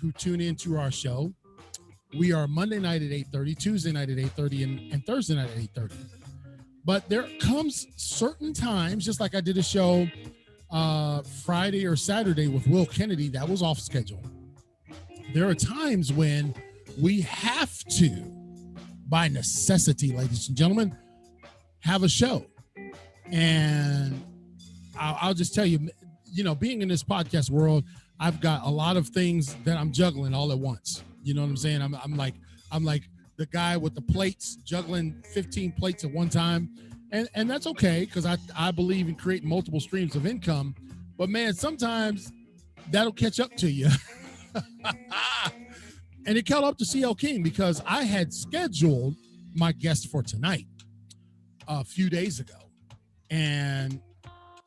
who tune into our show. We are Monday night at 8:30, Tuesday night at 8:30, and Thursday night at 8:30. But there comes certain times, just like I did a show Friday or Saturday with Will Kennedy, that was off schedule. There are times when we have to, by necessity, ladies and gentlemen, have a show. And I'll just tell you, being in this podcast world, I've got a lot of things that I'm juggling all at once. You know what I'm saying? I'm like the guy with the plates, juggling 15 plates at one time. And that's okay, because I believe in creating multiple streams of income. But man, sometimes that'll catch up to you. And it caught up to CL King, because I had scheduled my guest for tonight a few days ago. And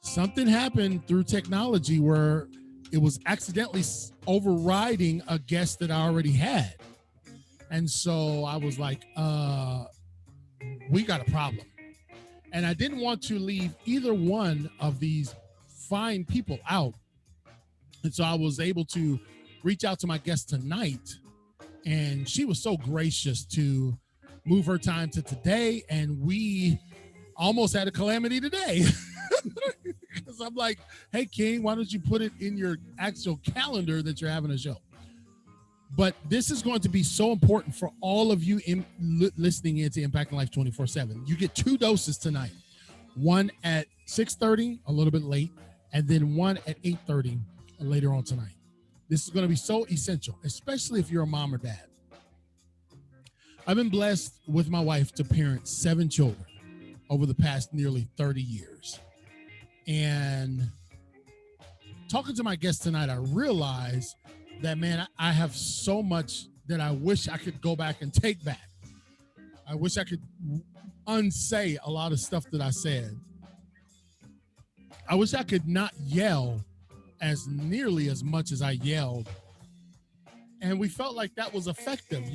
something happened through technology where it was accidentally overriding a guest that I already had. And so I was like, we got a problem. And I didn't want to leave either one of these fine people out. And so I was able to reach out to my guest tonight, and she was so gracious to move her time to today. And we almost had a calamity today. Because I'm like, hey, King, why don't you put it in your actual calendar that you're having a show? But this is going to be so important for all of you listening in to Impacting Life 24/7. You get 2 doses tonight. One at 6:30, a little bit late, and then one at 8:30 later on tonight. This is going to be so essential, especially if you're a mom or dad. I've been blessed with my wife to parent 7 children over the past nearly 30 years. And talking to my guest tonight, I realized that, man, I have so much that I wish I could go back and take back. I wish I could unsay a lot of stuff that I said. I wish I could not yell as nearly as much as I yelled. And we felt like that was effective,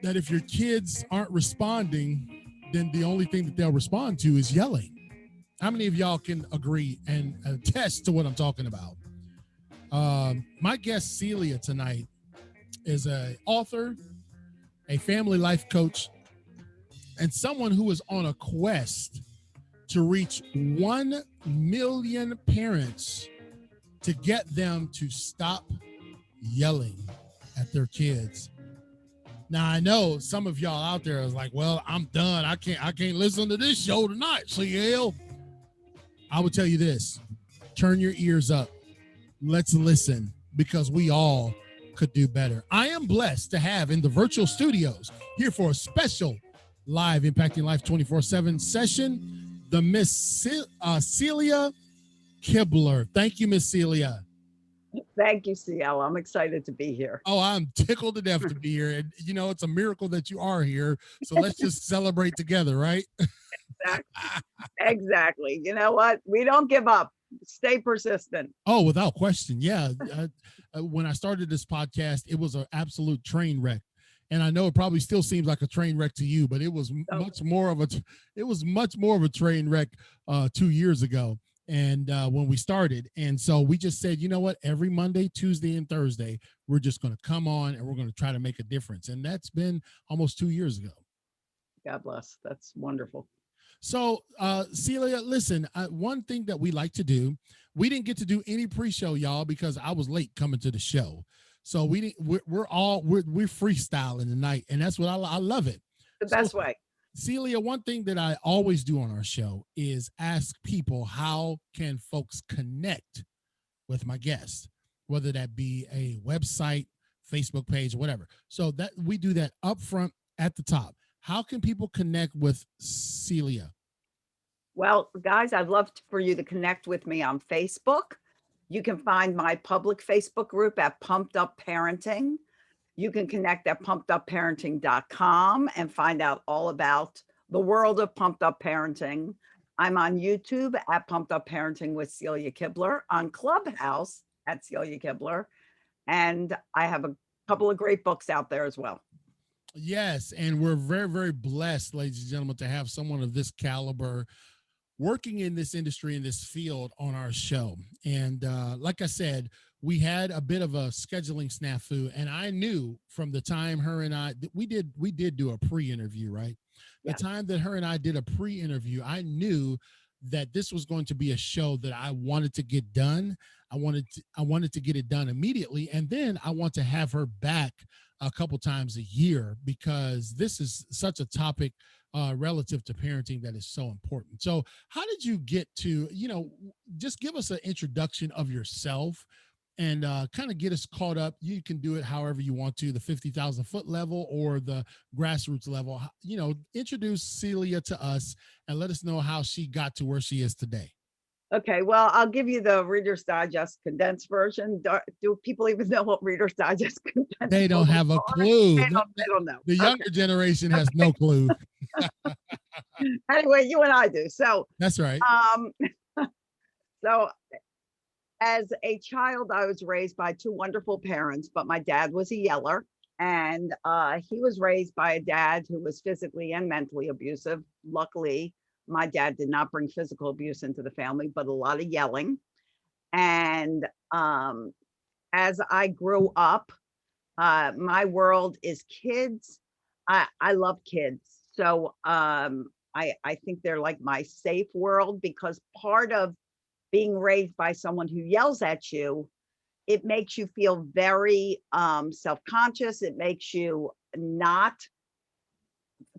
that if your kids aren't responding, then the only thing that they'll respond to is yelling. How many of y'all can agree and attest to what I'm talking about? My guest, Celia, tonight is an author, a family life coach, and someone who is on a quest to reach 1 million parents to get them to stop yelling at their kids. Now, I know some of y'all out there is like, well, I'm done. I can't listen to this show tonight, CL. I would tell you this: turn your ears up. Let's listen, because we all could do better. I am blessed to have in the virtual studios here for a special live Impacting Life 24/7 session, the Miss Celia Kibler. Thank you, Miss Celia. Thank you, CL. I'm excited to be here. Oh, I'm tickled to death to be here. And, it's a miracle that you are here. So let's just celebrate together, right? Exactly. You know what? We don't give up. Stay persistent. Oh, without question. Yeah. When I started this podcast, it was an absolute train wreck. And I know it probably still seems like a train wreck to you, but it was much more of a train wreck 2 years ago. And when we started. And so we just said, you know what, every Monday, Tuesday, and Thursday, we're just going to come on and we're going to try to make a difference. And that's been almost 2 years ago. God bless. That's wonderful. So, Celia, listen, one thing that we like to do, we didn't get to do any pre-show, y'all, because I was late coming to the show. So we're freestyling tonight, and that's what I love it. The best way. Celia, one thing that I always do on our show is ask people, how can folks connect with my guests, whether that be a website, Facebook page, whatever. So that we do that up front at the top. How can people connect with Celia? Well, guys, I'd love for you to connect with me on Facebook. You can find my public Facebook group at Pumped Up Parenting. You can connect at pumpedupparenting.com and find out all about the world of Pumped Up Parenting. I'm on YouTube at Pumped Up Parenting with Celia Kibler, on Clubhouse at Celia Kibler, and I have a couple of great books out there as well. Yes, and we're very, very blessed, ladies and gentlemen, to have someone of this caliber working in this industry, in this field, on our show. And like I said, we had a bit of a scheduling snafu, and I knew from the time her and I we did do a pre-interview, right? The Yes. time that her and I did a pre-interview, I knew that this was going to be a show that I wanted to get done. I wanted to get it done immediately, and then I want to have her back a couple times a year because this is such a topic relative to parenting that is so important. So, how did you get to, just give us an introduction of yourself and kind of get us caught up. You can do it however you want to, the 50,000-foot level or the grassroots level. Introduce Celia to us and let us know how she got to where she is today. Okay, well, I'll give you the Reader's Digest condensed version. Do people even know what Reader's Digest condensed They don't versions have a are? clue. They don't know. The Okay. younger generation has no clue. Anyway, you and I do. So, That's right. um, so as a child, I was raised by two wonderful parents, but my dad was a yeller. And he was raised by a dad who was physically and mentally abusive. Luckily, my dad did not bring physical abuse into the family, but a lot of yelling. And as I grew up, my world is kids. I love kids. So I think they're like my safe world because part of being raised by someone who yells at you, it makes you feel very self-conscious. It makes you not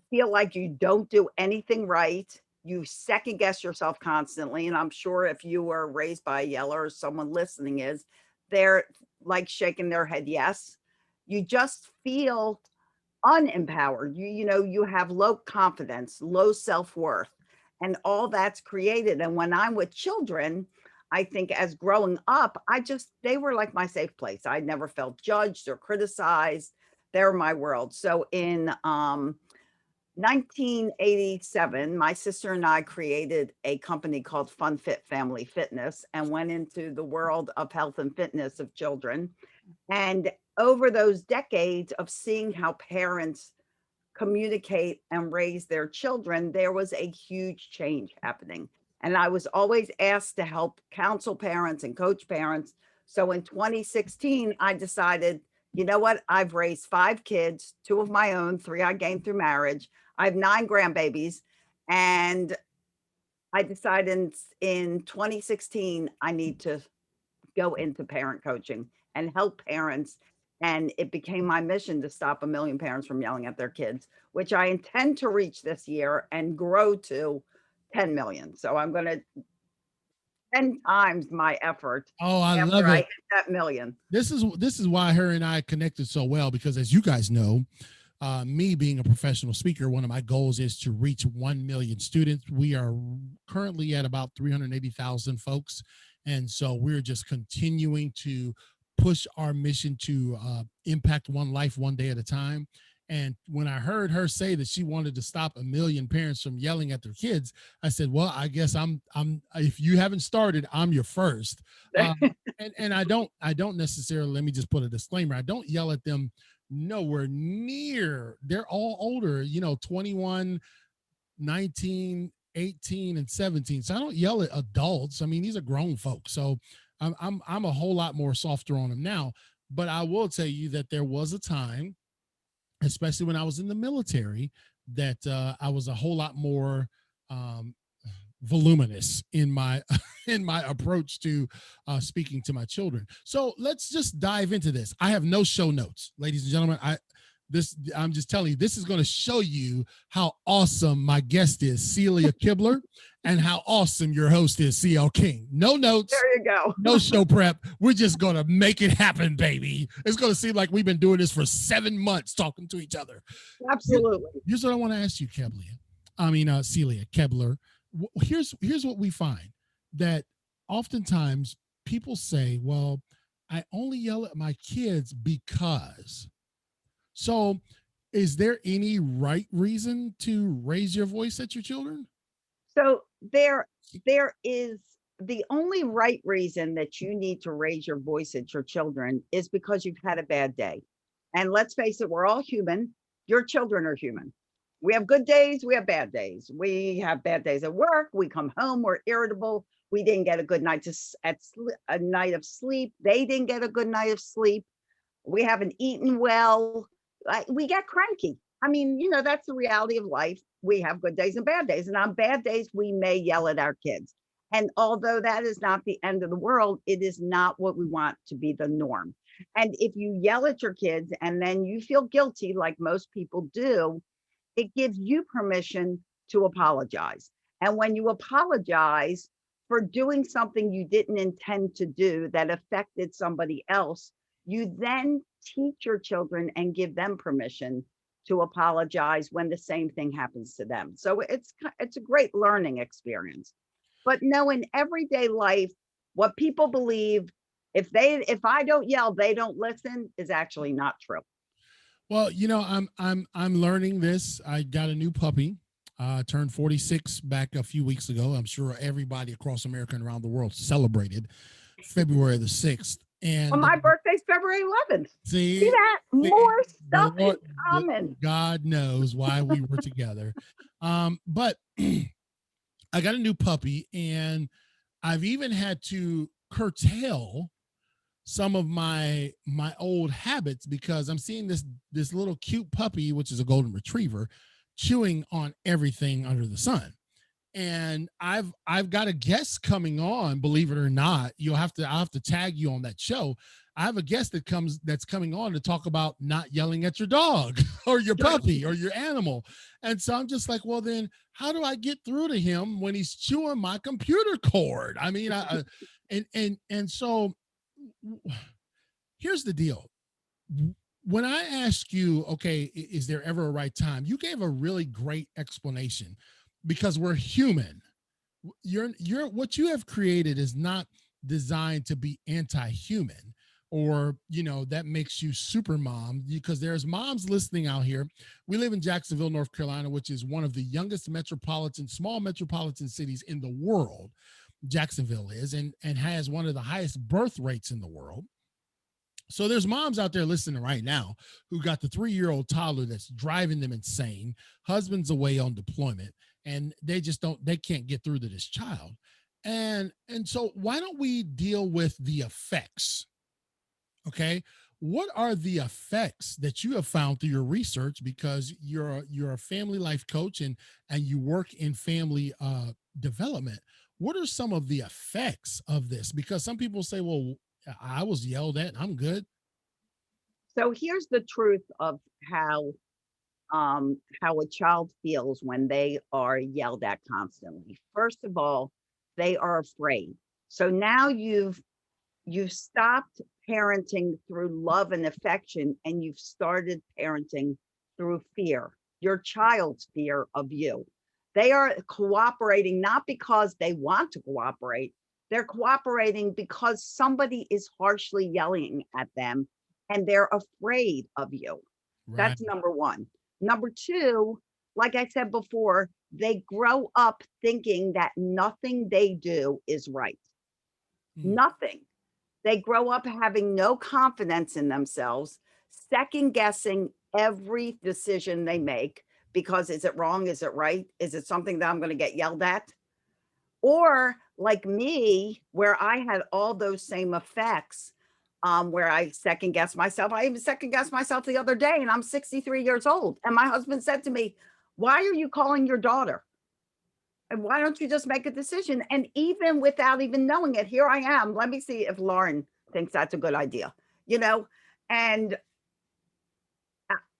feel like you don't do anything right. You second guess yourself constantly. And I'm sure if you were raised by a yeller or someone listening is, they're like shaking their head, yes. You just feel unempowered. You have low confidence, low self-worth, and all that's created. And when I'm with children, I think as growing up, they were like my safe place. I never felt judged or criticized. They're my world. So in 1987, my sister and I created a company called Fun Fit Family Fitness and went into the world of health and fitness of children. And over those decades of seeing how parents communicate and raise their children, there was a huge change happening. And I was always asked to help counsel parents and coach parents. So in 2016, I decided, you know what? I've raised 5 kids, 2 of my own, 3 I gained through marriage. I have 9 grandbabies. And I decided in 2016, I need to go into parent coaching and help parents. And it became my mission to stop 1 million parents from yelling at their kids, which I intend to reach this year and grow to 10 million. So I'm going to 10 times my effort Oh, I love after I it. hit that million. This is why her and I connected so well because, as you guys know, me being a professional speaker, one of my goals is to reach 1 million students. We are currently at about 380,000 folks. And so we're just continuing to push our mission to impact one life one day at a time. And when I heard her say that she wanted to stop 1 million parents from yelling at their kids, I said, "Well, I guess I'm. If you haven't started, I'm your first." And I don't necessarily. Let me just put a disclaimer. I don't yell at them nowhere near. They're all older, 21, 19, 18, and 17. So I don't yell at adults. I mean, these are grown folks. So I'm a whole lot more softer on them now. But I will tell you that there was a time, especially when I was in the military, that I was a whole lot more um, voluminous in my in my approach to speaking to my children. So let's just dive into this. I have no show notes, ladies and gentlemen. I'm just telling you, this is going to show you how awesome my guest is, Celia Kibler, and how awesome your host is, CL King. No notes. There you go. No show prep. We're just going to make it happen, baby. It's going to seem like we've been doing this for 7 months talking to each other. Absolutely. Here's what I want to ask you, Celia Kibler. Here's what we find, that oftentimes people say, well, I only yell at my kids because. So is there any right reason to raise your voice at your children? So there is the only right reason that you need to raise your voice at your children is because you've had a bad day. And let's face it, we're all human. Your children are human. We have good days, we have bad days. We have bad days at work, we come home, we're irritable, We didn't get a good a night of sleep. They didn't get a good night of sleep. We haven't eaten well. We get cranky. I mean, that's the reality of life. We have good days and bad days. And on bad days, we may yell at our kids. And although that is not the end of the world, it is not what we want to be the norm. And if you yell at your kids and then you feel guilty, like most people do, it gives you permission to apologize. And when you apologize for doing something you didn't intend to do that affected somebody else, you then teach your children and give them permission to apologize when the same thing happens to them. So it's a great learning experience. But no, in everyday life, what people believe, if I don't yell, they don't listen, is actually not true. Well, I'm learning this. I got a new puppy. Turned 46 back a few weeks ago. I'm sure everybody across America and around the world celebrated February the 6th. Well, And my birthday's February 11th. See see, that? see, More the stuff in Lord, common. God knows why we were together. But I got a new puppy, and I've even had to curtail some of my old habits because I'm seeing this little cute puppy, which is a golden retriever, chewing on everything under the sun. And I've got a guest coming on, believe it or not. I'll have to tag you on that show. I have a guest that's coming on to talk about not yelling at your dog or your puppy or your animal. And so I'm just like, well, then how do I get through to him when he's chewing my computer cord? I mean, and so here's the deal. When I ask you, okay, is there ever a right time? You gave a really great explanation because we're human. You're what you have created is not designed to be anti-human or that makes you super mom, because there's moms listening out here. We live in Jacksonville, North Carolina, which is one of the youngest small metropolitan cities in the world. Jacksonville is, and has one of the highest birth rates in the world. So there's moms out there listening right now who got the 3-year-old toddler that's driving them insane. Husband's away on deployment, and they can't get through to this child. And so why don't we deal with the effects? Okay. What are the effects that you have found through your research? Because you're a family life coach and you work in family development. What are some of the effects of this? Because some people say, well, I was yelled at, I'm good. So here's the truth of how a child feels when they are yelled at constantly. First of all, they are afraid. So now you've stopped parenting through love and affection, and you've started parenting through fear, your child's fear of you. They are cooperating not because they want to cooperate. They're cooperating because somebody is harshly yelling at them and they're afraid of you. Right. That's number one. Number two, like I said before, they grow up thinking that nothing they do is right. Mm. Nothing. They grow up having no confidence in themselves, second guessing every decision they make because is it wrong? Is it right? Is it something that I'm going to get yelled at? Or like me, where I had all those same effects, where I second guess myself. I even second guessed myself the other day, and I'm 63 years old. And my husband said to me, "Why are you calling your daughter? And why don't you just make a decision?" And even without even knowing it, here I am. Let me see if Lauren thinks that's a good idea, you know? And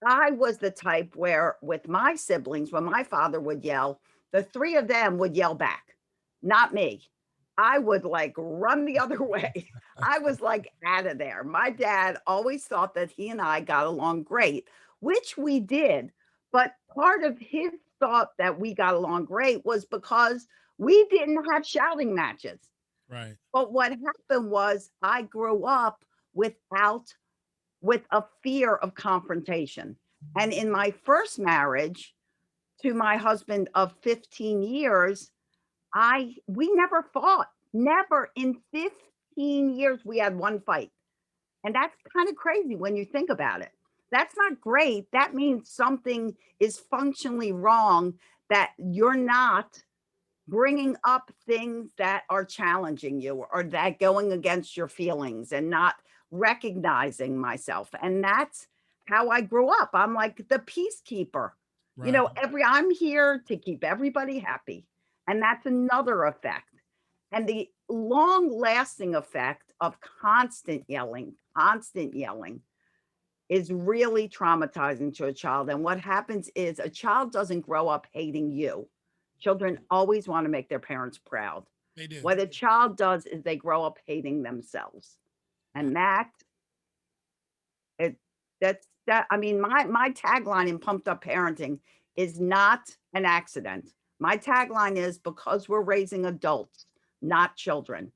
I was the type where with my siblings, when my father would yell, the three of them would yell back, not me. I would like run the other way. I was like out of there. My dad always thought that he and I got along great, which we did. But part of his thought that we got along great was because we didn't have shouting matches. Right. But what happened was I grew up without with a fear of confrontation. And in my first marriage to my husband of 15 years, we never fought. Never in 15 years we had one fight. And that's kind of crazy when you think about it. That's not great. That means something is functionally wrong that you're not bringing up things that are challenging you or that going against your feelings and not recognizing myself. And that's how I grew up. I'm like the peacekeeper. You Right. know, I'm here to keep everybody happy. And that's another effect. And the long lasting effect of constant yelling is really traumatizing to a child. And what happens is a child doesn't grow up hating you. Children always want to make their parents proud. They do. What a child does is they grow up hating themselves. Right. And it I mean, my tagline in Pumped Up Parenting is not an accident. My tagline is because we're raising adults, not children.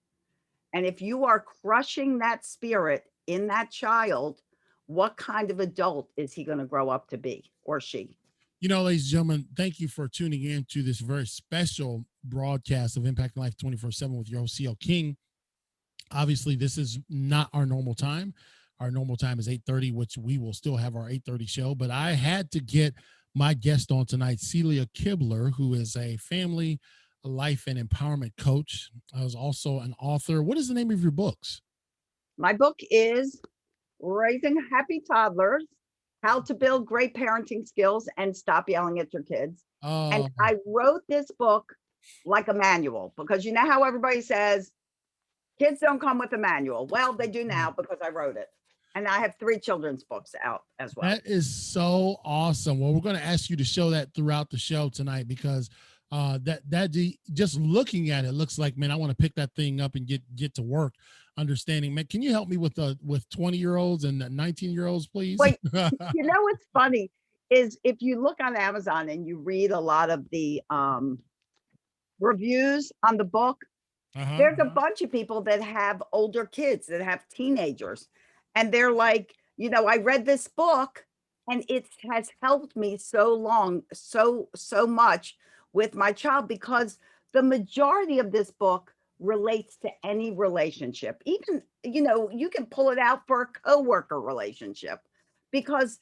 And if you are crushing that spirit in that child, what kind of adult is he going to grow up to be or she? Ladies and gentlemen, thank you for tuning in to this very special broadcast of Impact Life 24/7 with your host, CL King. Obviously, this is not our normal time. Our normal time is 8:30, which we will still have our 8:30 show. But I had to get my guest on tonight, Celia Kibler, who is a family, life, and empowerment coach. I was also an author. What is the name of your books? My book is Raising Happy Toddlers, How to Build Great Parenting Skills and Stop Yelling at Your Kids. And Oh, I wrote this book like a manual because you know how everybody says kids don't come with a manual. Well, they do now because I wrote it. And I have 3 children's books out as well. that is so awesome. Well, we're going to ask you to show that throughout the show tonight because just looking at it looks like, man, I want to pick that thing up and get to work understanding. Man, can you help me with 20-year-olds and 19-year-olds, please? Wait, you know what's funny is if you look on Amazon and you read a lot of the reviews on the book, Uh-huh. there's a bunch of people that have older kids that have teenagers. And they're like, you know, I read this book and it has helped me so long, so much with my child because the majority of this book relates to any relationship. Even, you know, you can pull it out for a coworker relationship because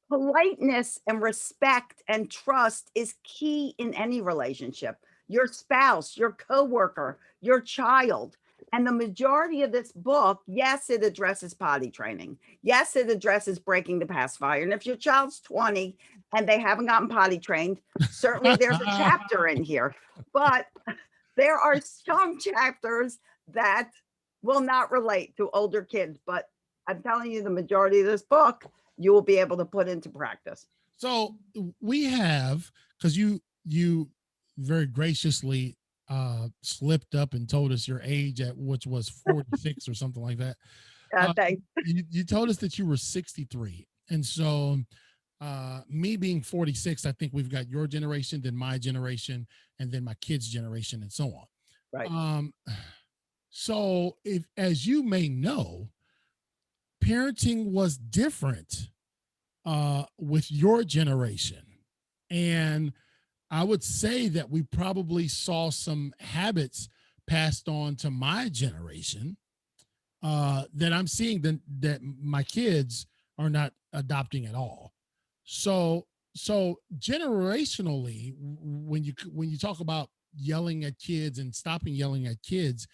politeness and respect and trust is key in any relationship. Your spouse, your coworker, your child. And the majority of this book, yes, it addresses potty training. Yes, it addresses breaking the pacifier. And if your child's 20 and they haven't gotten potty trained, certainly there's a chapter in here. But there are some chapters that will not relate to older kids. But I'm telling you, the majority of this book you will be able to put into practice. So we have, because you very graciously slipped up and told us your age at which was 46 or something like that. Uh, Thanks. you told us that you were 63. And so me being 46, I think we've got your generation, then my generation, and then my kids' generation, and so on. Right. So if, as you may know, parenting was different with your generation. And I would say that we probably saw some habits passed on to my generation that I'm seeing that my kids are not adopting at all. So so generationally, when you talk about yelling at kids and stopping yelling at kids,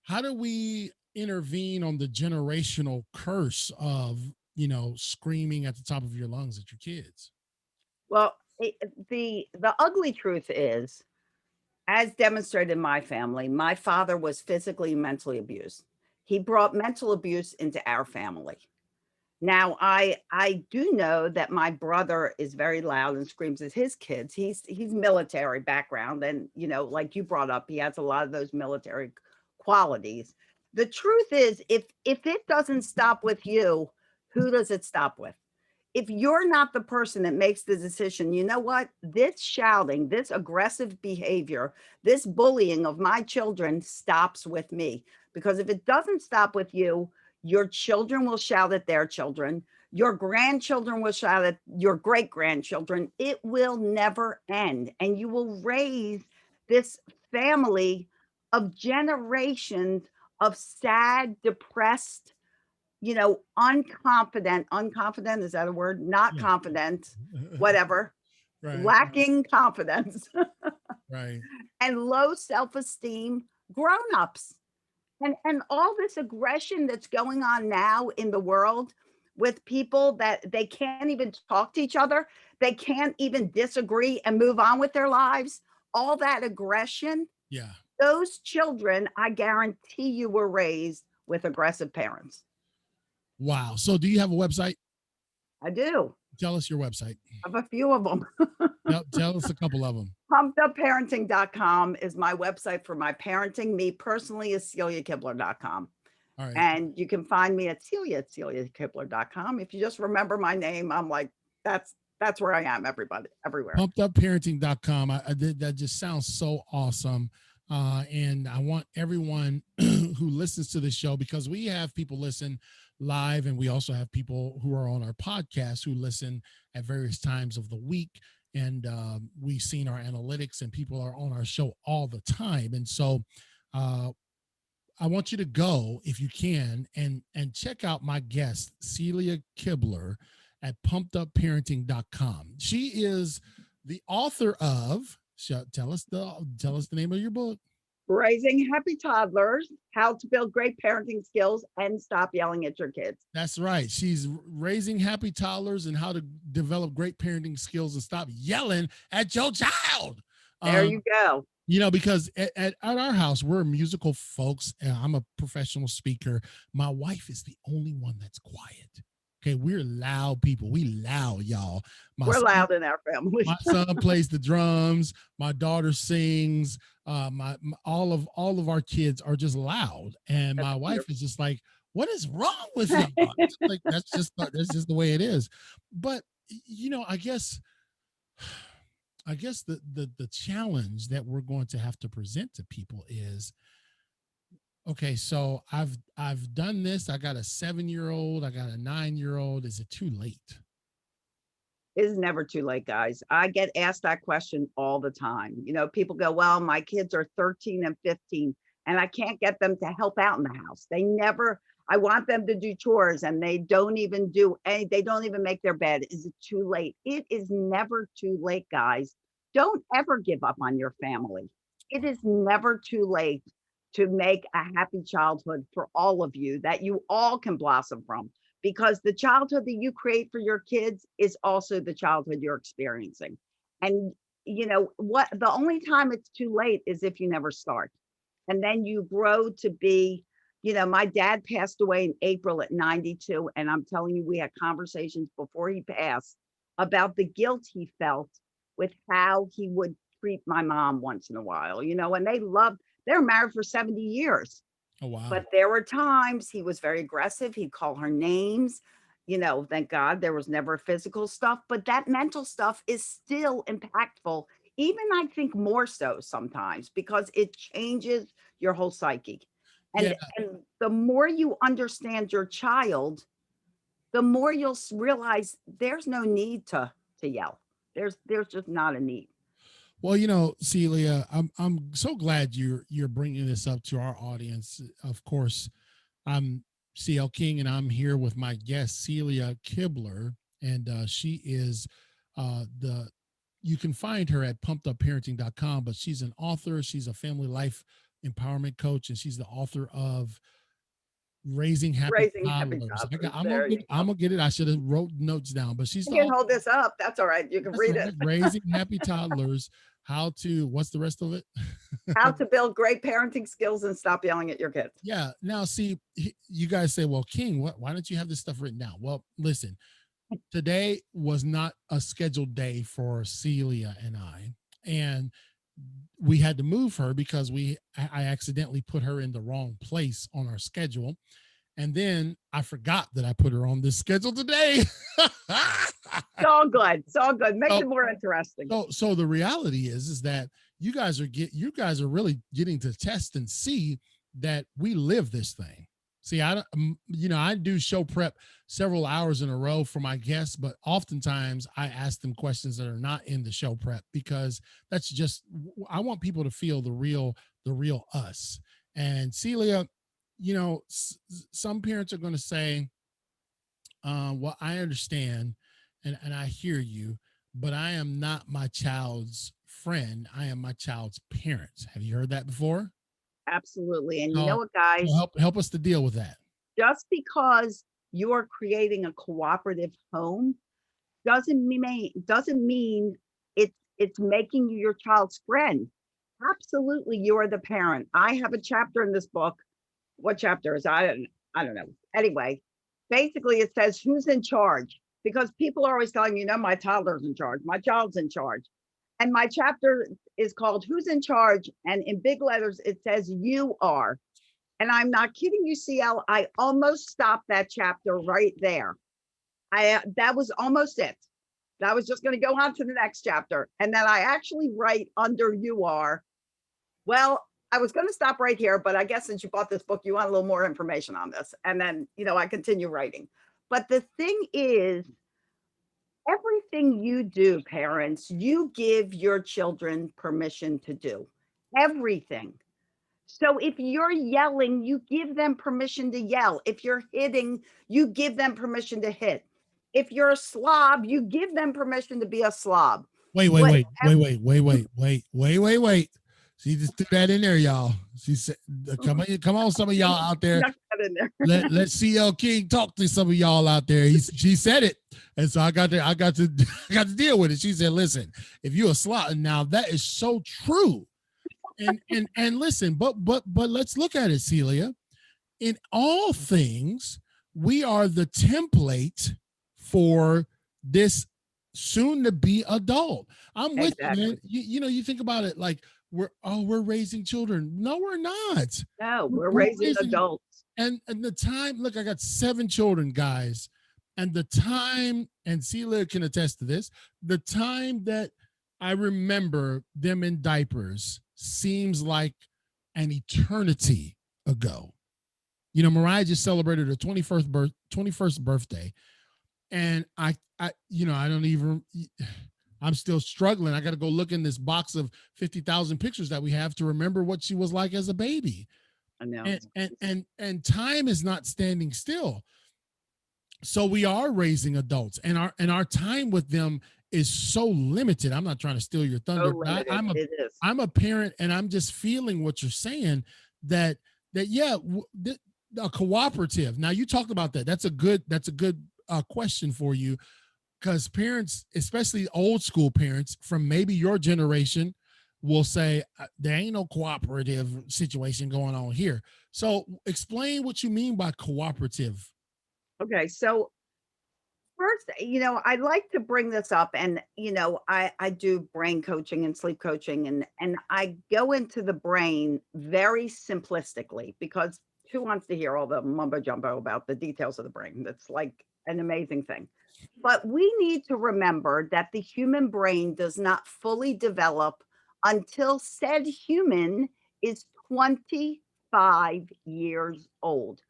how do we intervene on the generational curse of screaming at the top of your lungs at your kids? Well, the ugly truth is, as demonstrated in my family, my father was physically and mentally abused. He brought mental abuse into our family. Now, I do know that my brother is very loud and screams at his kids. He's military background, and you know, like you brought up, he has a lot of those military qualities. The truth is, if it doesn't stop with you, who does it stop with? If you're not the person that makes the decision, you know what? This shouting, this aggressive behavior, this bullying of my children stops with me. Because if it doesn't stop with you, your children will shout at their children. Your grandchildren will shout at your great grandchildren. It will never end. And you will raise this family of generations of sad, depressed, you know, unconfident, is that a word? Not Yeah. confident, whatever, Right. lacking confidence. Right. and low self-esteem grown-ups. And all this aggression that's going on now in the world with people that they can't even talk to each other, they can't even disagree and move on with their lives, all that aggression, Yeah. those children, I guarantee you, were raised with aggressive parents. Wow. So do you have a website? I do. Tell us your website. I have a few of them. Tell us a couple of them. Pumpedupparenting.com is my website for my parenting. Me personally is celiakibler.com. All right. And you can find me at celiakibler.com. If you just remember my name, I'm like, that's where I am, everybody, everywhere. Pumpedupparenting.com. I did that. Just sounds so awesome. And I want everyone who listens to the show, because we have people listen live, and we also have people who are on our podcast who listen at various times of the week. And we've seen our analytics, and people are on our show all the time. And so I want you to go, if you can, and check out my guest, Celia Kibler, at pumpedupparenting.com. She is the author of, tell us the name of your book. Raising Happy Toddlers, How to Build Great Parenting Skills and Stop Yelling at Your Kids. That's right. She's Raising Happy Toddlers and How to Develop Great Parenting Skills and Stop Yelling at Your Child. There you go. You know, because at our house, we're musical folks, and I'm a professional speaker. My wife is the only one that's quiet. Okay, we're loud people. We loud, y'all. We're loud in our family. My son plays the drums. My daughter sings. All of our kids are just loud, and my wife is just like, "What is wrong with you?" Like that's just the way it is. But you know, I guess the challenge that we're going to have to present to people is, okay, so I've done this. I got a 7-year-old, I got a 9-year-old. Is it too late? It's never too late, guys. I get asked that question all the time. You know, people go, well, my kids are 13 and 15, and I can't get them to help out in the house. I want them to do chores, and they don't even they don't even make their bed. Is it too late? It is never too late, guys. Don't ever give up on your family. It is never too late to make a happy childhood for all of you that you all can blossom from, because the childhood that you create for your kids is also the childhood you're experiencing. And you know what? The only time it's too late is if you never start. And then you grow to be, you know, my dad passed away in April at 92. And I'm telling you, we had conversations before he passed about the guilt he felt with how he would treat my mom once in a while, you know, and they're married for 70 years. Oh, wow. But there were times he was very aggressive. He'd call her names. You know, thank God there was never physical stuff, but that mental stuff is still impactful. Even I think more so sometimes, because it changes your whole psyche. Yeah. And the more you understand your child, the more you'll realize there's no need to yell. There's just not a need. Well, you know, Celia, I'm so glad you're bringing this up to our audience. Of course, I'm CL King, and I'm here with my guest Celia Kibler, and she is you can find her at pumpedupparenting.com, but she's an author. She's a family life empowerment coach, and she's the author of Raising Happy Toddlers. I'm gonna get it. I should have wrote notes down, but she's. You can hold this up. That's all right. You can read it. Raising Happy Toddlers. What's the rest of it? How to build great parenting skills and stop yelling at your kids. Yeah. Now, see, you guys say, well, King, why don't you have this stuff written down? Well, listen, today was not a scheduled day for Celia and I, and we had to move her because I accidentally put her in the wrong place on our schedule. And then I forgot that I put her on this schedule today. It's all good. It's all good. Makes it more interesting. So the reality is that you guys are really getting to test and see that we live this thing. See, I do show prep several hours in a row for my guests, but oftentimes I ask them questions that are not in the show prep, because I want people to feel the real us. And Celia, you know, some parents are going to say, well, I understand and I hear you, but I am not my child's friend. I am my child's parent. Have you heard that before? Absolutely. And you know So, what, so guys? help us to deal with that. Just because you are creating a cooperative home doesn't mean it's making you your child's friend. Absolutely, you are the parent. I have a chapter in this book. What chapter is I don't know. Anyway, basically it says who's in charge because people are always telling my toddler's in charge, my child's in charge. And my chapter is called Who's in Charge? And in big letters it says you are. And I'm not kidding you, CL. I almost stopped that chapter right there. I that was almost it. I was just going to go on to the next chapter. And then I actually write under you are. Well, I was going to stop right here, but I guess since you bought this book, you want a little more information on this. And then, I continue writing. But the thing is, everything you do, parents, you give your children permission to do everything. So if you're yelling, you give them permission to yell. If you're hitting, you give them permission to hit. If you're a slob, you give them permission to be a slob. Wait, wait, What? wait, wait, wait, wait, wait, wait, wait, wait, wait. She just threw that in there, y'all. She said, come on, some of y'all out there. In there. Let CL King talk to some of y'all out there. She said it, and so I got to I got to deal with it. She said, "Listen, if you're a slot, now that is so true." And listen, but let's look at it, Celia. In all things, we are the template for this soon to be adult. I'm with Exactly. you, man. You think about it like we're raising children. No, we're not. No, we're raising adults. And the time, look, I got 7 children, guys. And the time, and Celia can attest to this, the time that I remember them in diapers seems like an eternity ago. Mariah just celebrated her 21st birthday. And I don't even, I'm still struggling. I got to go look in this box of 50,000 pictures that we have to remember what she was like as a baby. I know. And time is not standing still. So we are raising adults, and our time with them is so limited. I'm not trying to steal your thunder. I'm a parent, and I'm just feeling what you're saying. That yeah, a cooperative. Now you talked about that. That's a good question for you, because parents, especially old school parents from maybe your generation, will say there ain't no cooperative situation going on here. So explain what you mean by cooperative. Okay, so first, I'd like to bring this up, and I do brain coaching and sleep coaching, and I go into the brain very simplistically because who wants to hear all the mumbo jumbo about the details of the brain? That's like an amazing thing. But we need to remember that the human brain does not fully develop until said human is 25 years old.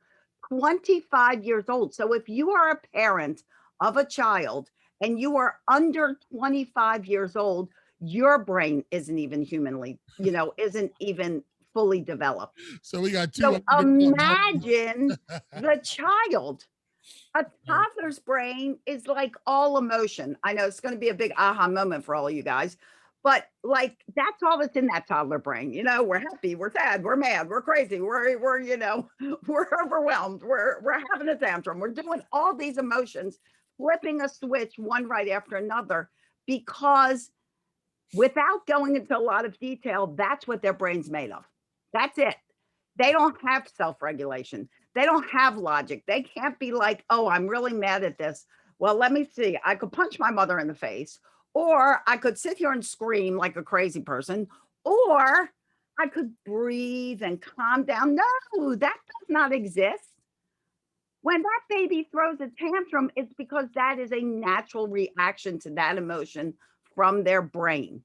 25 years old. So if you are a parent of a child and you are under 25 years old, your brain isn't even isn't even fully developed. So we got two. So imagine the child. A toddler's brain is like all emotion. I know it's going to be a big aha moment for all of you guys, but like that's all that's in that toddler brain. We're happy, we're sad, we're mad, we're crazy, we're we're overwhelmed, we're having a tantrum, we're doing all these emotions, flipping a switch one right after another, because without going into a lot of detail, that's what their brain's made of. That's it. They don't have self-regulation. They don't have logic. They can't be like, oh, I'm really mad at this. Well, let me see. I could punch my mother in the face, or I could sit here and scream like a crazy person, or I could breathe and calm down. No, that does not exist. When that baby throws a tantrum, it's because that is a natural reaction to that emotion from their brain.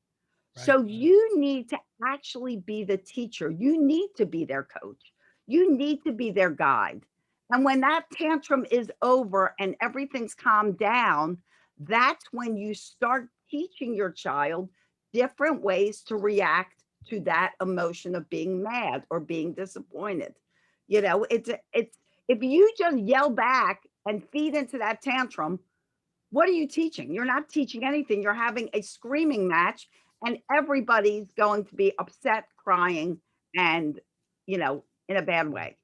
Right. So you need to actually be the teacher. You need to be their coach. You need to be their guide. And when that tantrum is over and everything's calmed down, that's when you start teaching your child different ways to react to that emotion of being mad or being disappointed. It's if you just yell back and feed into that tantrum, what are you teaching? You're not teaching anything. You're having a screaming match, and everybody's going to be upset, crying, and, in a bad way.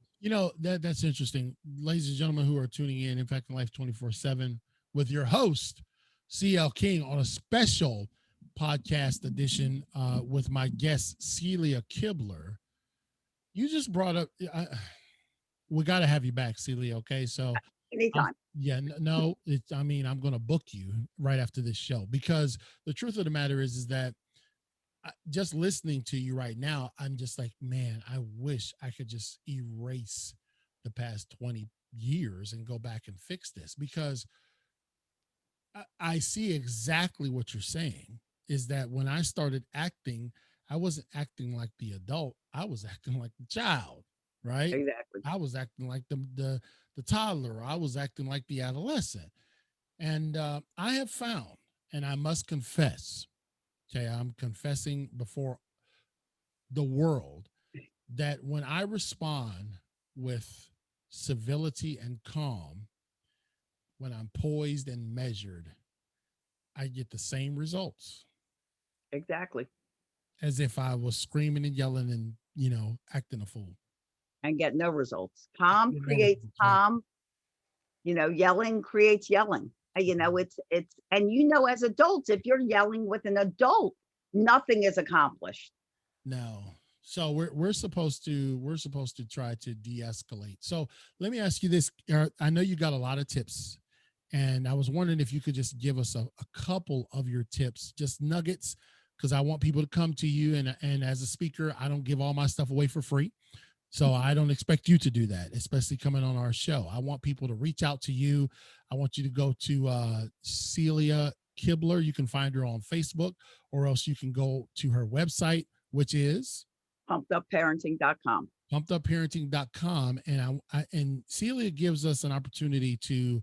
That's interesting. Ladies and gentlemen who are tuning in Impact Life 24/7 with your host, CL King, on a special podcast edition with my guest, Celia Kibler. You just brought up, we got to have you back, Celia. Okay. So, Anytime. yeah, no, I mean, I'm going to book you right after this show because the truth of the matter is that just listening to you right now, I'm just like, man, I wish I could just erase the past 20 years and go back and fix this because I see exactly what you're saying is that when I started acting, I wasn't acting like the adult. I was acting like the child, right? Exactly. I was acting like the toddler. I was acting like the adolescent. And I have found, and I must confess, okay, I'm confessing before the world that when I respond with civility and calm, when I'm poised and measured, I get the same results Exactly. as if I was screaming and yelling and, acting a fool. And get no results. Calm You know, creates right? calm, yelling creates yelling. And as adults, if you're yelling with an adult, nothing is accomplished. No. So we're supposed to try to de-escalate. So let me ask you this. I know you got a lot of tips, and I was wondering if you could just give us a couple of your tips, just nuggets, because I want people to come to you. And as a speaker, I don't give all my stuff away for free. So I don't expect you to do that, especially coming on our show. I want people to reach out to you. I want you to go to Celia Kibler. You can find her on Facebook, or else you can go to her website, which is Pumpedupparenting.com. pumpedupparenting.com. And Celia gives us an opportunity to,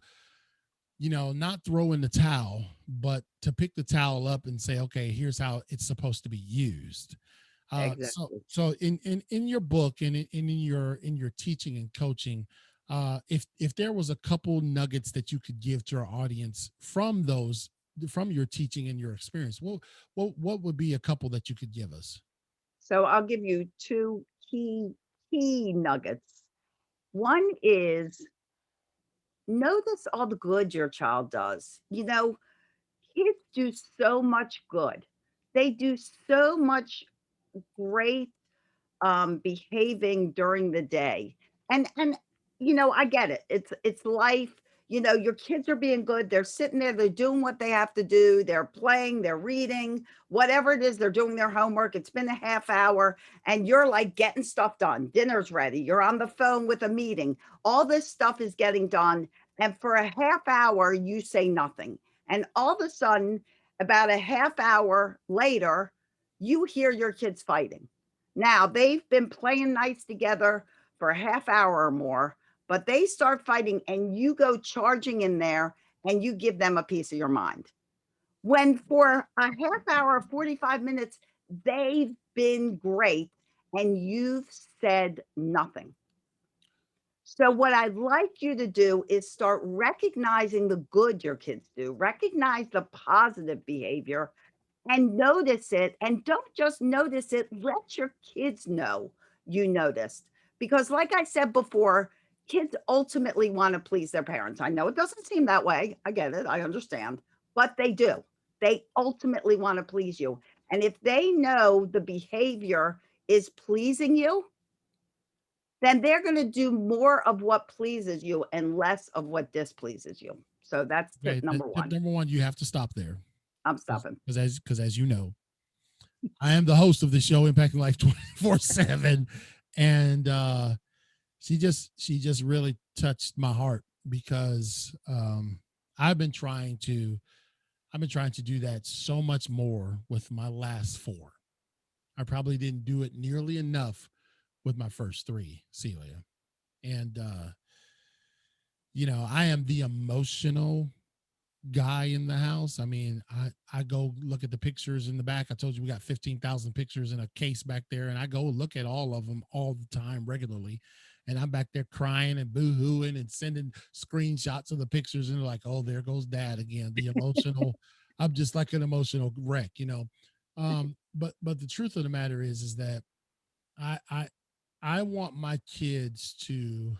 not throw in the towel, but to pick the towel up and say, okay, here's how it's supposed to be used. So Exactly. so in your book and in your teaching and coaching, if there was a couple nuggets that you could give to our audience from your teaching and your experience, what would be a couple that you could give us? So I'll give you two key nuggets. One is notice all the good your child does. Kids do so much good. They do so much great behaving during the day. And I get it. It's life. Your kids are being good. They're sitting there, they're doing what they have to do, they're playing, they're reading, whatever it is, they're doing their homework. It's been a half hour and you're like getting stuff done. Dinner's ready. You're on the phone with a meeting. All this stuff is getting done. And for a half hour, you say nothing. And all of a sudden, about a half hour later, you hear your kids fighting. Now, they've been playing nice together for a half hour or more, but they start fighting and you go charging in there and you give them a piece of your mind. When for a half hour, 45 minutes, they've been great and you've said nothing. So, what I'd like you to do is start recognizing the good your kids do, recognize the positive behavior, and notice it. And don't just notice it, let your kids know you noticed. Because, like I said before, kids ultimately want to please their parents. I know it doesn't seem that way. I get it. I understand. But they do. They ultimately want to please you. And if they know the behavior is pleasing you, then they're going to do more of what pleases you and less of what displeases you. So that's tip Okay, number tip one. number one, you have to stop there I'm stopping. because as you know, I am the host of the show Impacting Life 24/7, and she just really touched my heart because I've been trying to I've been trying to do that so much more with my last four. I probably didn't do it nearly enough with my first three, Celia. And I am the emotional guy in the house. I mean, I go look at the pictures in the back. I told you we got 15,000 pictures in a case back there, and I go look at all of them all the time regularly. And I'm back there crying and boo-hooing and sending screenshots of the pictures, and they're like, "Oh, there goes dad again." The emotional. I'm just like an emotional wreck. But the truth of the matter is that I I I want my kids to,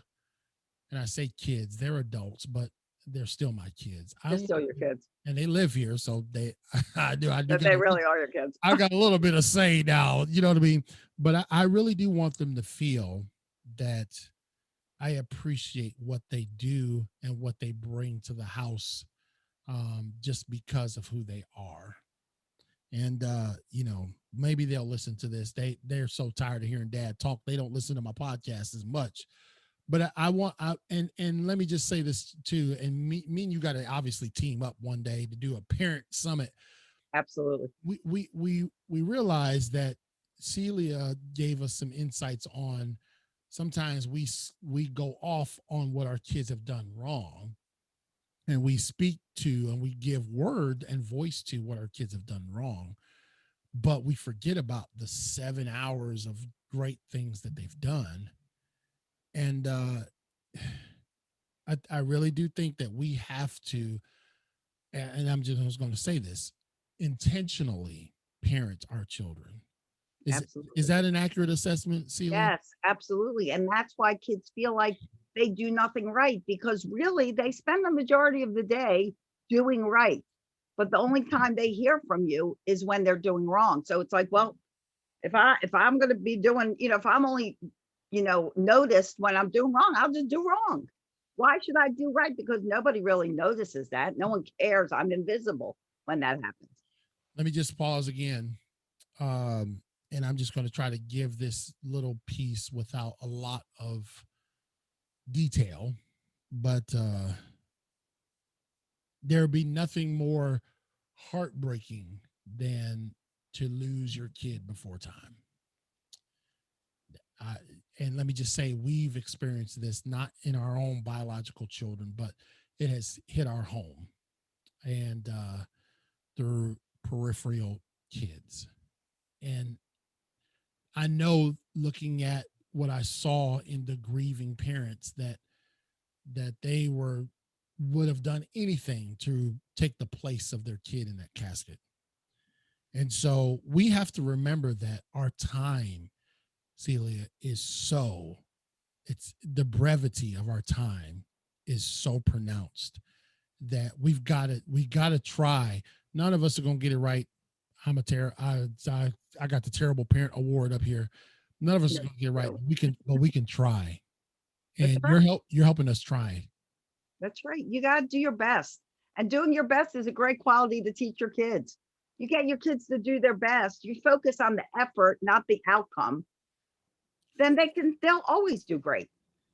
and I say kids, they're adults, but they're still my kids. I They're want, still your kids, and they live here, so they I do but got they a really are your kids. I got a little bit of say now, you know what I mean? But I really do want them to feel that I appreciate what they do and what they bring to the house, just because of who they are. And maybe they'll listen to this. They're so tired of hearing dad talk, they don't listen to my podcast as much. But I want and let me just say this too. And me and you got to obviously team up one day to do a parent summit. Absolutely. We realized that Celia gave us some insights on sometimes we go off on what our kids have done wrong, and we speak to and we give word and voice to what our kids have done wrong, but we forget about the 7 hours of great things that they've done. And I really do think that we have to, and I'm just going to say this, intentionally parent our children. Is Absolutely. that an accurate assessment, Celia? Yes, absolutely. And that's why kids feel like they do nothing right because really they spend the majority of the day doing right. But the only time they hear from you is when they're doing wrong. So it's like, well, if I'm going to be doing, if I'm only, noticed when I'm doing wrong, I'll just do wrong. Why should I do right? Because nobody really notices that. No one cares. I'm invisible when that happens. Let me just pause again. Um, and I'm just going to try to give this little piece without a lot of detail, but there'd be nothing more heartbreaking than to lose your kid before time. Uh, and let me just say, we've experienced this not in our own biological children, but it has hit our home and through peripheral kids. And I know, looking at what I saw in the grieving parents, that they would have done anything to take the place of their kid in that casket. And so we have to remember that our time, Celia, is so, it's the brevity of our time is so pronounced that we got to try. None of us are going to get it right. I got the terrible parent award up here. None of us is No, going to get it right. no, We can try. that's And right. you're helping us try. That's right. You got to do your best. And doing your best is a great quality to teach your kids. You get your kids to do their best. You focus on the effort, not the outcome. Then they'll always do great.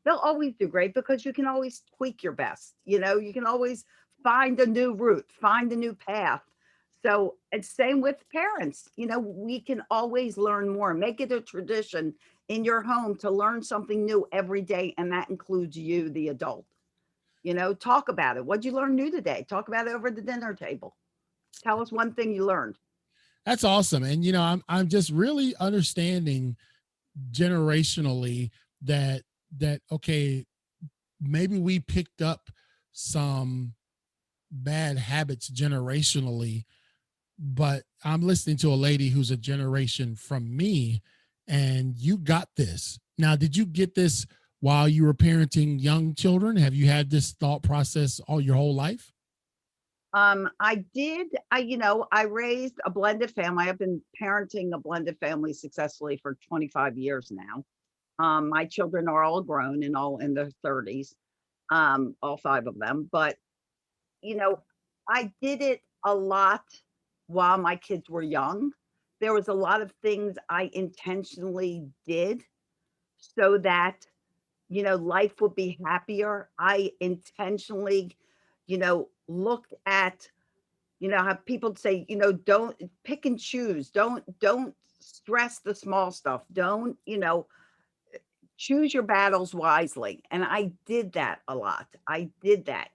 They'll always do great because you can always tweak your best. You can always find a new route, find a new path. So it's same with parents. We can always learn more. Make it a tradition in your home to learn something new every day. And that includes you, the adult. Talk about it. What'd you learn new today? Talk about it over the dinner table. Tell us one thing you learned. That's awesome. And I'm just really understanding generationally that okay, maybe we picked up some bad habits generationally, but I'm listening to a lady who's a generation from me, and you got this. Now, did you get this while you were parenting young children? Have you had this thought process all your whole life? I did. I raised a blended family. I've been parenting a blended family successfully for 25 years now. My children are all grown and all in their 30s, all five of them. But you know, I did it a lot while my kids were young. There was a lot of things I intentionally did so that, life would be happier. I intentionally, looked at, how people say, don't pick and choose. Don't stress the small stuff. Don't, choose your battles wisely. And I did that a lot. I did that.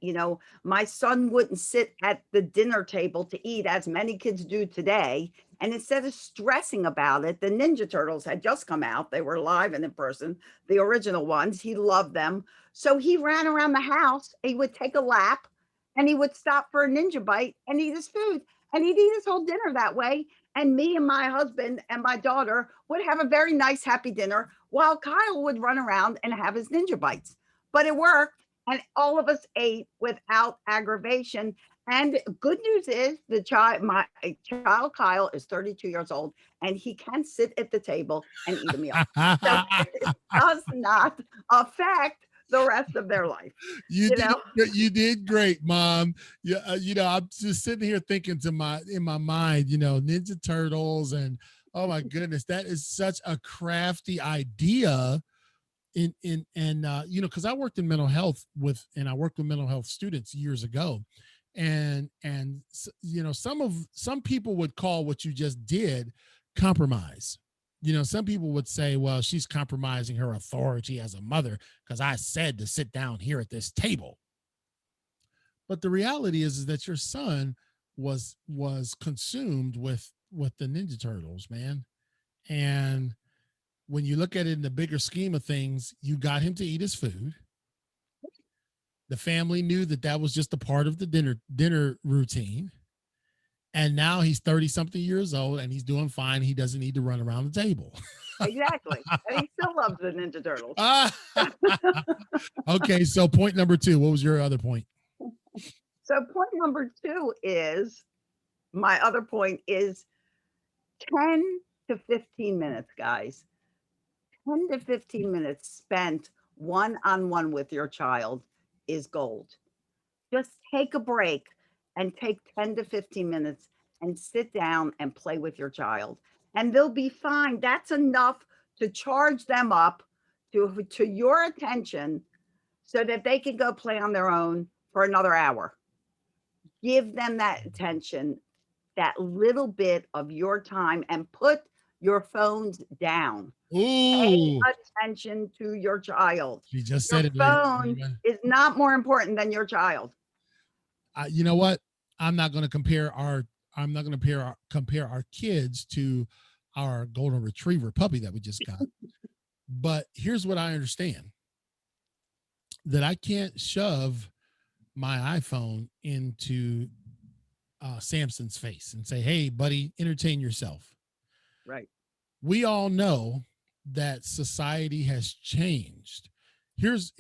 My son wouldn't sit at the dinner table to eat as many kids do today. And instead of stressing about it, the Ninja Turtles had just come out. They were live and in person, the original ones. He loved them. So he ran around the house. He would take a lap and he would stop for a ninja bite and eat his food. And he'd eat his whole dinner that way. And me and my husband and my daughter would have a very nice, happy dinner while Kyle would run around and have his ninja bites. But it worked, and all of us ate without aggravation. And good news is my child Kyle is 32 years old, and he can sit at the table and eat a meal. So it does not affect the rest of their life. You You did know, you did great, Mom. Yeah, I'm just sitting here thinking to in my mind, Ninja Turtles, and oh my goodness, that is such a crafty idea. In and because I worked in mental health and I worked with mental health students years ago, and some people would call what you just did compromise. Some people would say, well, she's compromising her authority as a mother because I said to sit down here at this table. But the reality is that your son was consumed with the Ninja Turtles, man. And when you look at it in the bigger scheme of things, you got him to eat his food. The family knew that that was just a part of the dinner routine. And now he's 30 something years old and he's doing fine. He doesn't need to run around the table. exactly. And he still loves the Ninja Turtles. Okay, so point number 2. What was your other point? So point number 2 is, my other point is 10 to 15 minutes, guys. 10 to 15 minutes spent one-on-one with your child is gold. Just take a break and take 10 to 15 minutes and sit down and play with your child. And they'll be fine. That's enough to charge them up to your attention so that they can go play on their own for another hour. Give them that attention, that little bit of your time, and put your phones down. Pay Ooh, attention to your child. she just Your said it, ladies and phone gentlemen. is not more important than your child. You know what? I'm not going to compare our kids to our golden retriever puppy that we just got. But here's what I understand: that I can't shove my iPhone into Samson's face and say, "Hey, buddy, entertain yourself." Right. We all know that society has changed. Here's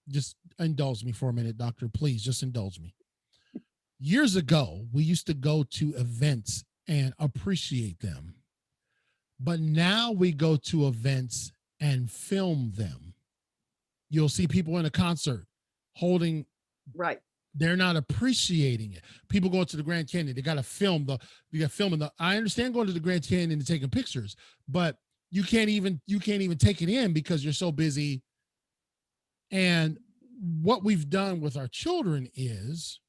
Just indulge me for a minute, doctor. Please just indulge me. Years ago, we used to go to events and appreciate them. But now we go to events and film them. You'll see people in a concert holding, Right. they're not appreciating it. People going to the Grand Canyon, they got to film I understand going to the Grand Canyon and taking pictures, but you can't even take it in because you're so busy. And what we've done with our children is,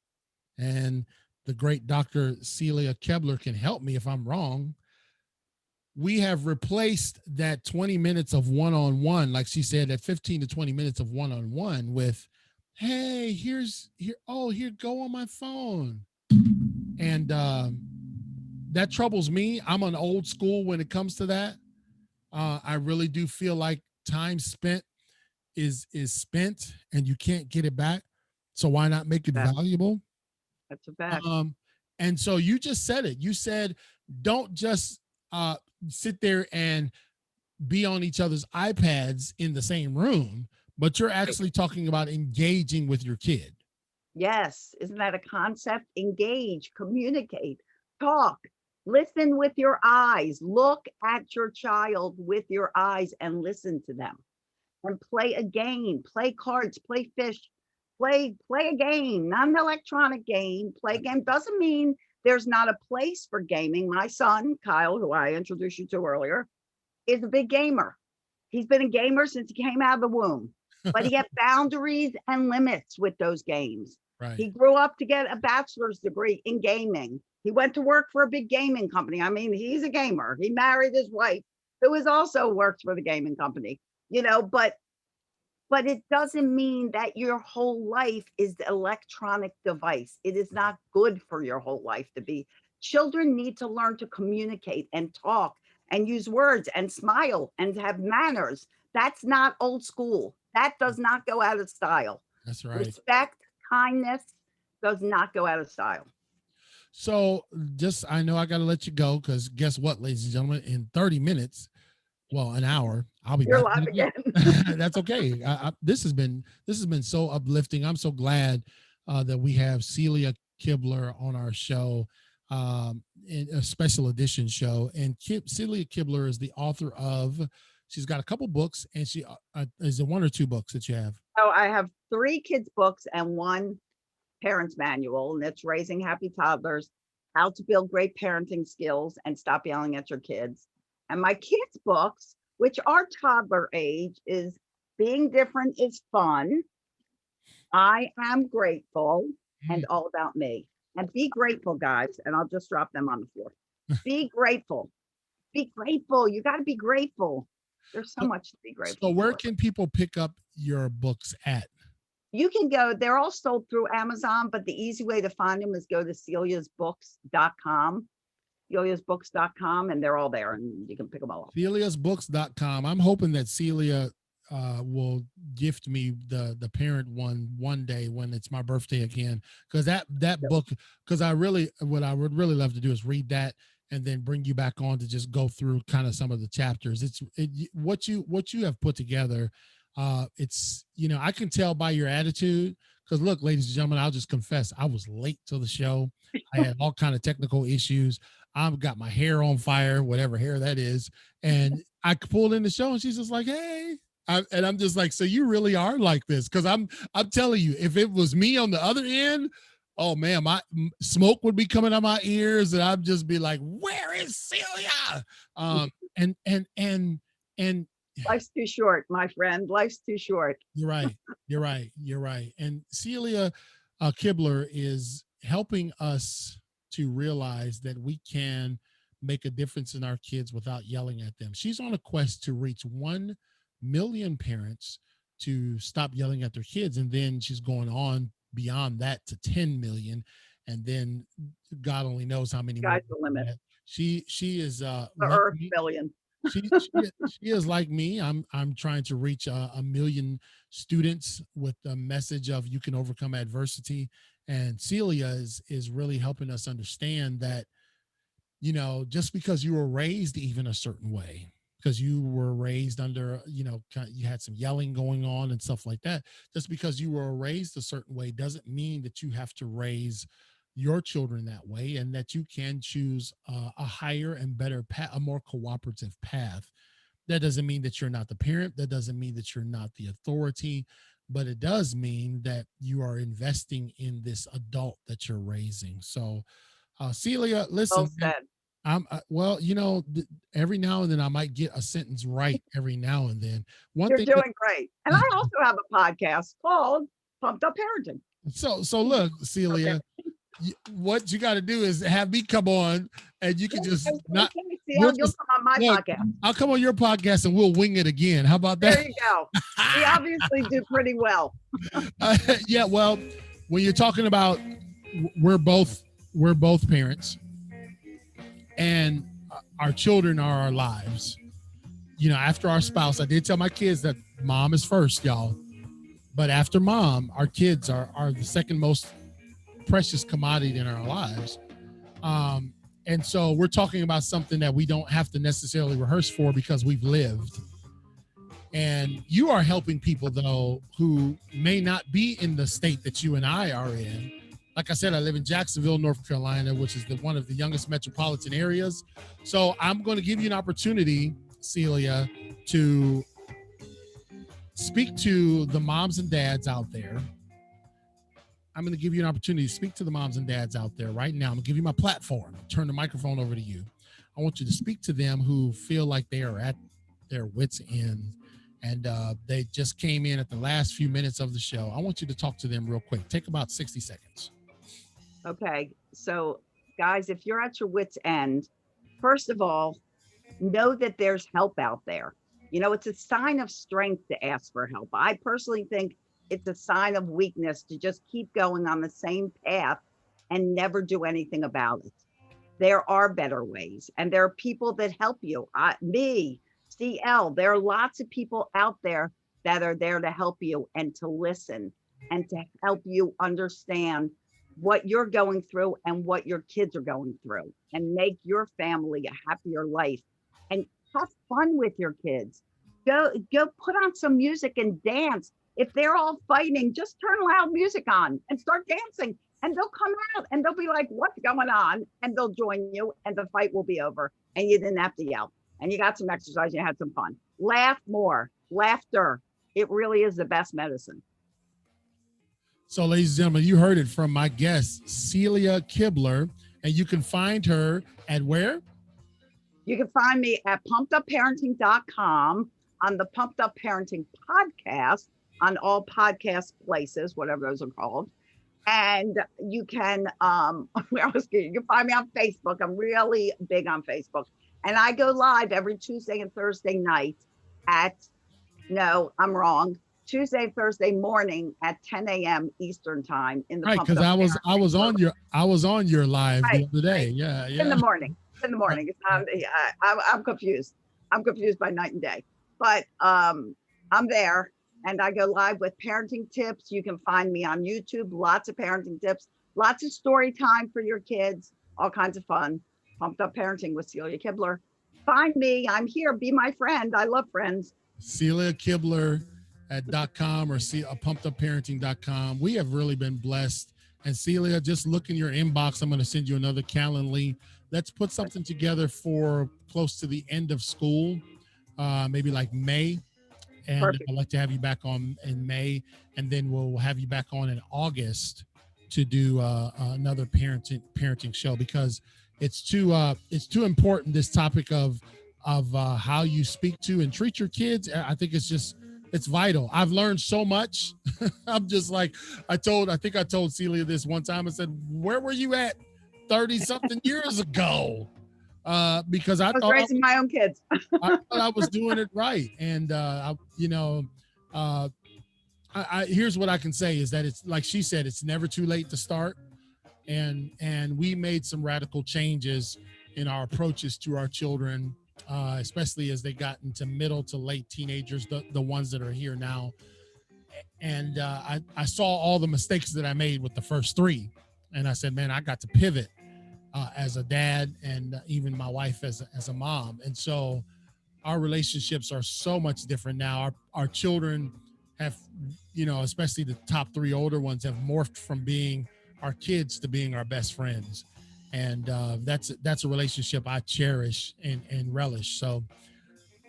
and the great Dr. Celia Kibler can help me if I'm wrong, we have replaced that 20 minutes of one-on-one, like she said, that 15 to 20 minutes of one-on-one with, hey, here, go on my phone. And that troubles me. I'm an old school when it comes to that. I really do feel like time spent is spent and you can't get it back. So why not make it valuable? That's a fact. And so you just said it. You said, don't just sit there and be on each other's iPads in the same room, but you're actually talking about engaging with your kid. Yes. Isn't that a concept? Engage, communicate, talk, listen with your eyes, look at your child with your eyes and listen to them, and play a game, play cards, play fish, play a game, not an electronic game. Play a game doesn't mean there's not a place for gaming. My son, Kyle, who I introduced you to earlier, is a big gamer. He's been a gamer since he came out of the womb, but he had boundaries and limits with those games. Right. He grew up to get a bachelor's degree in gaming. He went to work for a big gaming company. I mean, he's a gamer. He married his wife, who has also worked for the gaming company, but it doesn't mean that your whole life is the electronic device. It is not good for your whole life to be. Children need to learn to communicate and talk and use words and smile and have manners. That's not old school. That does not go out of style. That's right. Respect, kindness does not go out of style. So just, I know I got to let you go because guess what, ladies and gentlemen, in 30 minutes, well, an hour, I'll be You're back live on again. again. That's okay. This has been so uplifting. I'm so glad that we have Celia Kibler on our show, in a special edition show. And Celia Kibler is the author of. She's got a couple books, and she is it one or two books that you have? So I have 3 kids books and 1 parent's manual, and it's Raising Happy Toddlers, How to Build Great Parenting Skills and Stop Yelling at Your Kids. And my kids' books, which are toddler age, is Being Different is Fun, I Am Grateful, and All About Me. And be grateful, guys, and I'll just drop them on the floor. Be grateful. Be grateful. You got to be grateful. There's so So, much to be so grateful where for. can people pick up your books at? You can go, they're all sold through Amazon, but the easy way to find them is go to celiasbooks.com, celiasbooks.com, and they're all there and you can pick them all up. Celia'sBooks.com. I'm hoping that Celia will gift me the parent one day when it's my birthday again, because that book, because what I would really love to do is read that and then bring you back on to just go through kind of some of the chapters. What you have put together. It's, I can tell by your attitude, because look, ladies and gentlemen, I'll just confess, I was late to the show. I had all kind of technical issues. I've got my hair on fire, whatever hair that is. And I pulled in the show and she's just like, hey. And I'm just like, so you really are like this? Because I'm telling you, if it was me on the other end, oh man, my smoke would be coming out my ears, and I'd just be like, where is Celia? And Life's too short, my friend. Life's too short. you're right. You're right. And Celia Kibler is helping us to realize that we can make a difference in our kids without yelling at them. She's on a quest to reach 1 million parents to stop yelling at their kids. And then she's going on beyond that to 10 million. And then God only knows how many more. Sky's the limit. She is The like Earth me. billion. She is like me. I'm trying to reach a million students with the message of you can overcome adversity. And Celia is really helping us understand that, just because you were raised even a certain way, because you were raised under, you had some yelling going on and stuff like that. Just because you were raised a certain way doesn't mean that you have to raise your children that way, and that you can choose a higher and better path, a more cooperative path. That doesn't mean that you're not the parent. That doesn't mean that you're not the authority, but it does mean that you are investing in this adult that you're raising. So, Celia, Well listen, man, said. well, every now and then I might get a sentence right every now and then. One You're thing that, doing great. And I also have a podcast called Pumped Up Parenting. so look, Okay. Celia, what you got to do is have me come on, and you can just not. Okay, see how We'll you'll just come on my look. podcast. I'll come on your podcast and we'll wing it again. How about There that? you go. We obviously do pretty well. Yeah. Well, when you're talking about, we're both parents, and our children are our lives. After our spouse, I did tell my kids that mom is first, y'all. But after mom, our kids are the second most precious commodity in our lives. And so we're talking about something that we don't have to necessarily rehearse for, because we've lived. And you are helping people, though, who may not be in the state that you and I are in. Like I said, I live in Jacksonville, North Carolina, which is one of the youngest metropolitan areas. So I'm going to give you an opportunity, Celia, to speak to the moms and dads out there. I'm going to give you an opportunity to speak to the moms and dads out there right now. I'm going to give you my platform. Turn the microphone over to you. I want you to speak to them who feel like they are at their wits' end, and they just came in at the last few minutes of the show. I want you to talk to them real quick. Take about 60 seconds. Okay. So, guys, if you're at your wits' end, first of all, know that there's help out there. It's a sign of strength to ask for help. I personally think it's a sign of weakness to just keep going on the same path and never do anything about it. There are better ways, and there are people that help you. Me, CL, there are lots of people out there that are there to help you and to listen and to help you understand what you're going through and what your kids are going through, and make your family a happier life, and have fun with your kids. Go put on some music and dance. If they're all fighting, just turn loud music on and start dancing, and they'll come out and they'll be like, what's going on? And they'll join you, and the fight will be over, and you didn't have to yell, and you got some exercise, you had some fun. Laugh more. Laughter, it really is the best medicine. So, ladies and gentlemen, you heard it from my guest, Celia Kibler, and you can find her at where? You can find me at pumpedupparenting.com, on the Pumped Up Parenting podcast, on all podcast places, whatever those are called. And you can, where else you can find me on Facebook. I'm really big on Facebook. And I go live every Tuesday and Thursday night at, no, I'm wrong, Tuesday and Thursday morning at 10 a.m. Eastern time in the Right, because I was on your live the other day. Right. Yeah, yeah. In the morning. It's not, I'm confused. I'm confused by night and day. But I'm there, and I go live with parenting tips. You can find me on YouTube. Lots of parenting tips, lots of story time for your kids, all kinds of fun. Pumped Up Parenting with Celia Kibler. Find me. I'm here. Be my friend. I love friends. Celia Kibler at .com or pumpedupparenting.com. We have really been blessed. And Celia, just look in your inbox. I'm going to send you another Calendly. Let's put something together for close to the end of school, maybe like May. And Perfect. I'd like to have you back on in May, and then we'll have you back on in August to do another parenting show, because it's too important, this topic of how you speak to and treat your kids. I think it's vital. I've learned so much. I'm just like, I think I told Celia this one time. I said, where were you at 30 something years ago? Because I was thought raising my own kids. I thought I was doing it right. And, here's what I can say is that it's like she said, it's never too late to start. And we made some radical changes in our approaches to our children, especially as they got into middle to late teenagers, the ones that are here now. And I saw all the mistakes that I made with the first three. And I said, man, I got to pivot as a dad, and even my wife as a mom. And so our relationships are so much different now. Our children have, especially the top three older ones, have morphed from being our kids to being our best friends. And that's a relationship I cherish and relish. So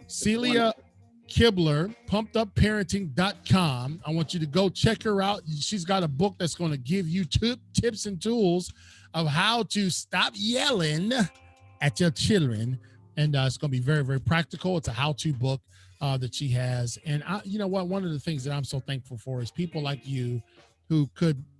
Celia Kibler, pumpedupparenting.com. I want you to go check her out. She's got a book that's going to give you tips and tools of how to stop yelling at your children. And it's going to be very, very practical. It's a how-to book that she has. And one of the things that I'm so thankful for is people like you who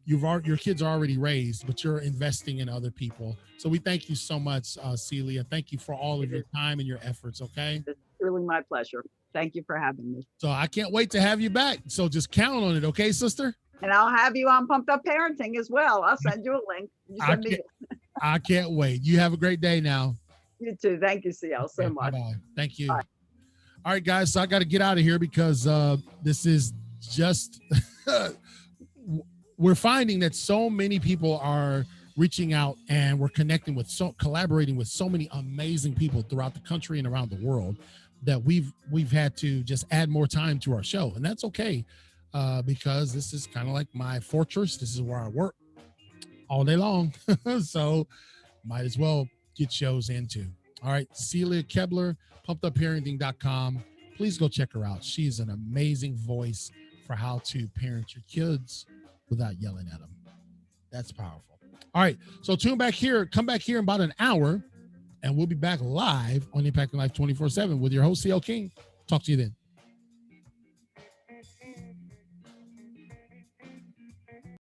your kids are already raised, but you're investing in other people. So we thank you so much, Celia. Thank you for all of your time and your efforts. Okay. It's really my pleasure. Thank you for having me. So I can't wait to have you back. So just count on it. Okay, sister? And I'll have you on Pumped Up Parenting as well. I'll send you a link. I can't wait. You have a great day now. You too. Thank you, CL, so much. Bye-bye. Thank you. Bye. All right, guys. So I got to get out of here because this is just, we're finding that so many people are reaching out, and we're collaborating with so many amazing people throughout the country and around the world, that we've had to just add more time to our show. And that's okay, because this is kind of like my fortress. This is where I work all day long. So might as well get shows into. All right, Celia Kibler, pumpedupparenting.com. Please go check her out. She's an amazing voice for how to parent your kids without yelling at them. That's powerful. All right, so come back here in about an hour, and we'll be back live on Impacting Life 24/7 with your host, CL King. Talk to you then.